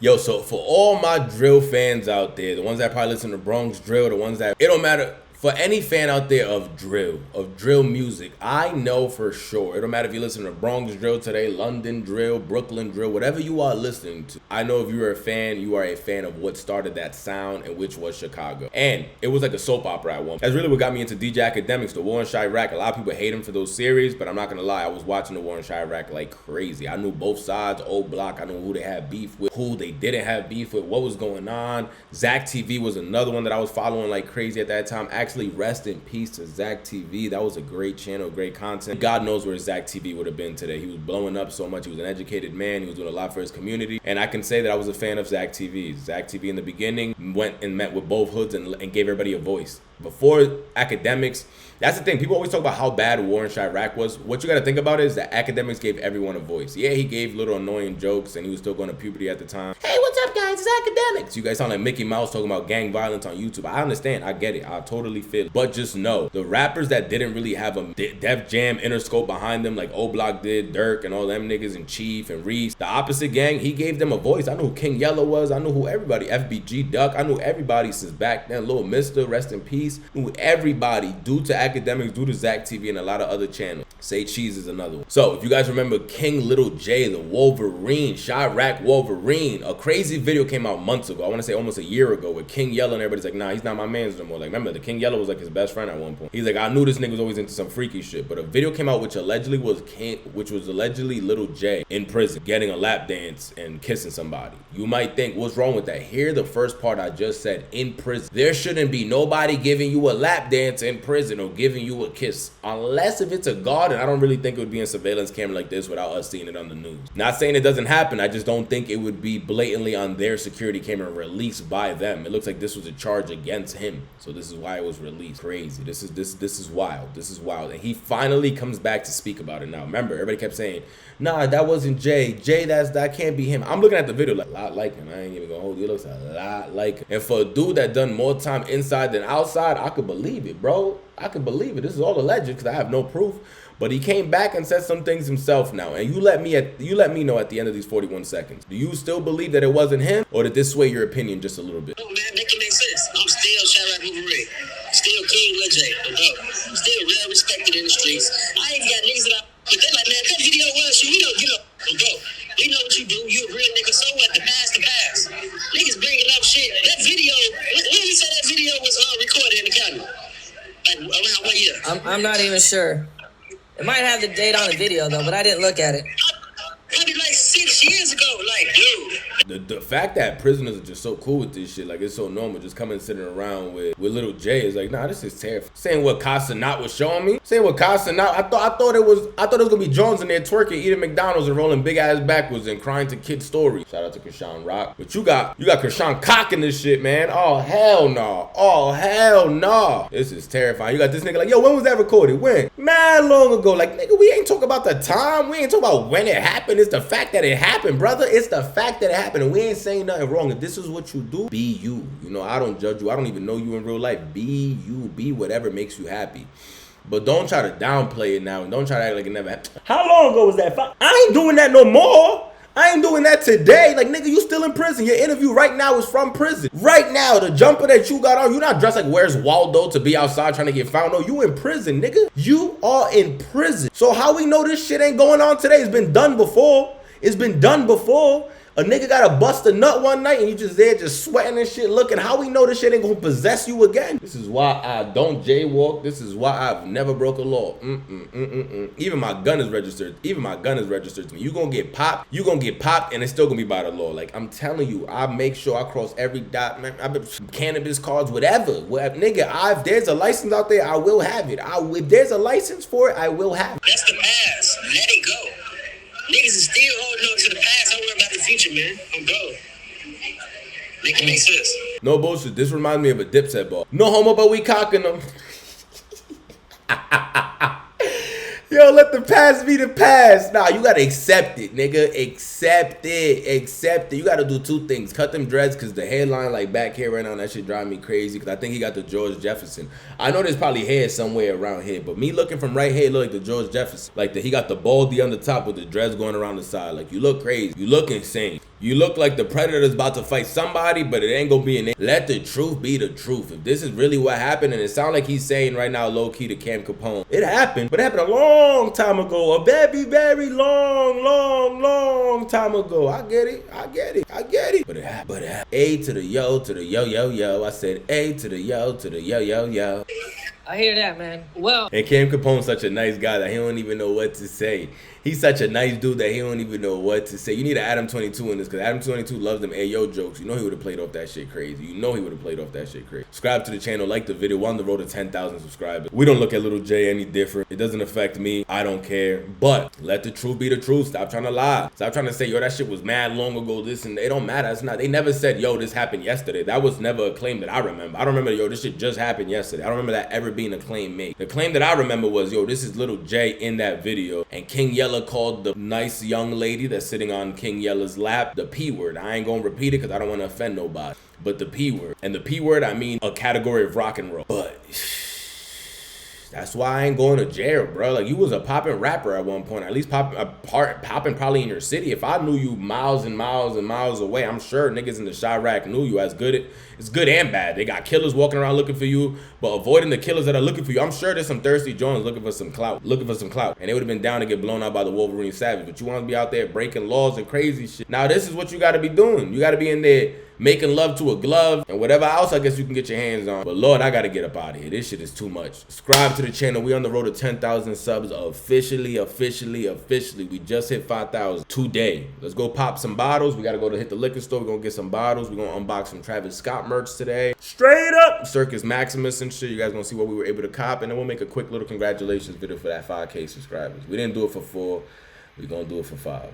Yo, so for all my drill fans out there, the ones that probably listen to Bronx drill, the ones that, it don't matter. For any fan out there of drill music, I know for sure, it don't matter if you listen to Bronx drill today, London drill, Brooklyn drill, whatever you are listening to, I know if you're a fan, you are a fan of what started that sound, and which was Chicago. And it was like a soap opera at one point. That's really what got me into DJ Academics, the War in Chirac. A lot of people hate him for those series, but I'm not gonna lie, I was watching the War in Chirac like crazy. I knew both sides, old block, I knew who they had beef with, who they didn't have beef with, what was going on. Zach TV was another one that I was following like crazy at that time. Actually, rest in peace to Zach TV. That was a great channel, great content. God knows where Zach TV would have been today. He was blowing up so much. He was an educated man. He was doing a lot for his community. And I can say that I was a fan of Zach TV. Zach TV in the beginning went and met with both hoods and gave everybody a voice. Before Academics, that's the thing. People always talk about how bad War in Chirac was. What you got to think about is that Academics gave everyone a voice. Yeah, he gave little annoying jokes, and he was still going to puberty at the time. Hey, what's up, guys? It's Academics. You guys sound like Mickey Mouse talking about gang violence on YouTube. I understand. I get it. I totally feel it. But just know, the rappers that didn't really have a Def Jam Interscope behind them, like O-Block did, Dirk, and all them niggas, and Chief, and Reese, the opposite gang, he gave them a voice. I knew who King Yellow was. I knew who everybody, FBG Duck. I knew everybody since back then. Little Mister, rest in peace. Knew everybody due to Academics, due to Zach TV, and a lot of other channels. Say Cheese is another one. So if you guys remember King Lil Jay, the Wolverine, Chirac Wolverine, a crazy video came out months ago. I want to say almost a year ago, with King Yellow, and everybody's like, nah, he's not my man's no more. Like, remember, the King Yellow was like his best friend at one point. He's like, I knew this nigga was always into some freaky shit. But a video came out which allegedly was Lil Jay in prison, getting a lap dance and kissing somebody. You might think, what's wrong with that? Hear the first part I just said, in prison. There shouldn't be nobody giving you a lap dance in prison or giving you a kiss, unless if it's a guard, and I don't really think it would be in surveillance camera like this without us seeing it on the news. Not saying it doesn't happen, I just don't think it would be blatantly on their security camera released by them. It looks like this was a charge against him, so this is why it was released. Crazy. This is wild. This is wild. And he finally comes back to speak about it now. Remember, everybody kept saying, nah, that wasn't Jay. Jay, that can't be him. I'm looking at the video like, a lot like him. I ain't even gonna hold you. It looks a lot like him. And for a dude that done more time inside than outside, I could believe it, bro. I could believe it. This is all alleged because I have no proof. But he came back and said some things himself now. And you let me know at the end of these 41 seconds. Do you still believe that it wasn't him, or did this sway your opinion just a little bit? Oh man, that can make sense. I'm still Chirac Wolverine. Still King Lil Jay. Still well respected in the streets. I ain't got niggas that but they like, man, that video was you. We don't get up. Go. We know what you do. You a real nigga. So what? The past. Niggas bringing up shit. That video, when you say that video was recorded in the county? Like around what year? I'm not even sure. It might have the date on the video though, but I didn't look at it. Probably like 6 years ago. Like, dude. The fact that prisoners are just so cool with this shit, like it's so normal, just coming sitting around with Lil Jay is like, nah, this is terrifying. Saying what Casanat was showing me, I thought it was gonna be Jones in there twerking, eating McDonald's and rolling big ass backwards and crying to kid stories. Shout out to Krishan Rock, but you got Krishan Cock in this shit, man. Oh hell no, this is terrifying. You got this nigga like, yo, when was that recorded? When? Man, long ago. Like, nigga, we ain't talking about the time, we ain't talking about when it happened. It's the fact that it happened, brother. It's the fact that it happened, and we ain't saying nothing wrong. If this is what you do, be you. You know, I don't judge you. I don't even know you in real life. Be you. Be whatever makes you happy. But don't try to downplay it now, and don't try to act like it never happened. How long ago was that? I ain't doing that no more. I ain't doing that today. Like, nigga, you still in prison. Your interview right now is from prison. Right now, the jumper that you got on, you not dressed like Where's Waldo to be outside trying to get found. No, you in prison, nigga. You are in prison. So how we know this shit ain't going on today? It's been done before. It's been done before. A nigga got to bust a nut one night and you just there just sweating and shit looking. How we know this shit ain't gonna possess you again? This is why I don't jaywalk. This is why I've never broke a law. Even my gun is registered. To me. You gonna get popped. And it's still gonna be by the law. Like, I'm telling you, I make sure I cross every dot, man. I've been cannabis cards, whatever. Nigga, if there's a license out there, I will have it. If there's a license for it, I will have it. That's the past. Let it go. Niggas is still holding on to the past. Don't worry about the future, man. I'm go. Make it make sense. No bullshit. This reminds me of a Dipset ball. No homo, but we cocking them. Yo, let the past be the past. Nah, you gotta accept it, nigga. Accept it. You gotta do two things. Cut them dreads, because the hairline, like back here right now, that shit drive me crazy, because I think he got the George Jefferson. I know there's probably hair somewhere around here, but me looking from right here, look like the George Jefferson. Like, he got the baldy on the top with the dreads going around the side. Like, you look crazy. You look insane. You look like the Predator's about to fight somebody, but it ain't gonna be an. Let the truth be the truth. If this is really what happened, and it sounds like he's saying right now low key to Cam Capone, it happened, but it happened a long time ago, a very, very long time ago. I get it. But it happened. A to the yo, yo. I said A to the yo, yo. I hear that, man. Well, and Cam Capone's such a nice guy that he don't even know what to say. He's such a nice dude that he don't even know what to say. You need an Adam 22 in this, because Adam 22 loves them Ayo jokes. You know he would have played off that shit crazy. Subscribe to the channel, like the video. We're on the road to 10,000 subscribers. We don't look at Lil Jay any different. It doesn't affect me. I don't care. But let the truth be the truth. Stop trying to lie. Stop trying to say, yo, that shit was mad long ago. This and it don't matter. It's not. They never said, yo, this happened yesterday. That was never a claim that I remember. I don't remember, yo, this shit just happened yesterday. I don't remember that ever being a claim made. The claim that I remember was, yo, this is Lil Jay in that video, and King Yella called the nice young lady that's sitting on King Yella's lap the P word. I ain't gonna repeat it because I don't want to offend nobody, but the P word. And the P word, I mean a category of rock and roll. But that's why I ain't going to jail, bro. Like, you was a poppin' rapper at one point, at least popping probably in your city. If I knew you miles and miles away, I'm sure niggas in the Chirac knew you. It's good and bad. They got killers walking around looking for you, but avoiding the killers that are looking for you. I'm sure there's some thirsty Jones looking for some clout, and they would have been down to get blown out by the Wolverine Savage. But you want to be out there breaking laws and crazy shit. Now this is what you got to be doing. You got to be in there making love to a glove and whatever else I guess you can get your hands on. But Lord, I gotta get up out of here. This shit is too much. Subscribe to the channel. We on the road to 10,000 subs officially. We just hit 5,000 today. Let's go pop some bottles. We gotta go to hit the liquor store. We're gonna get some bottles. We're gonna unbox some Travis Scott merch today. Straight up Circus Maximus and shit. You guys gonna see what we were able to cop, and then we'll make a quick little congratulations video for that 5K subscribers. We didn't do it for 4. We're gonna do it for 5.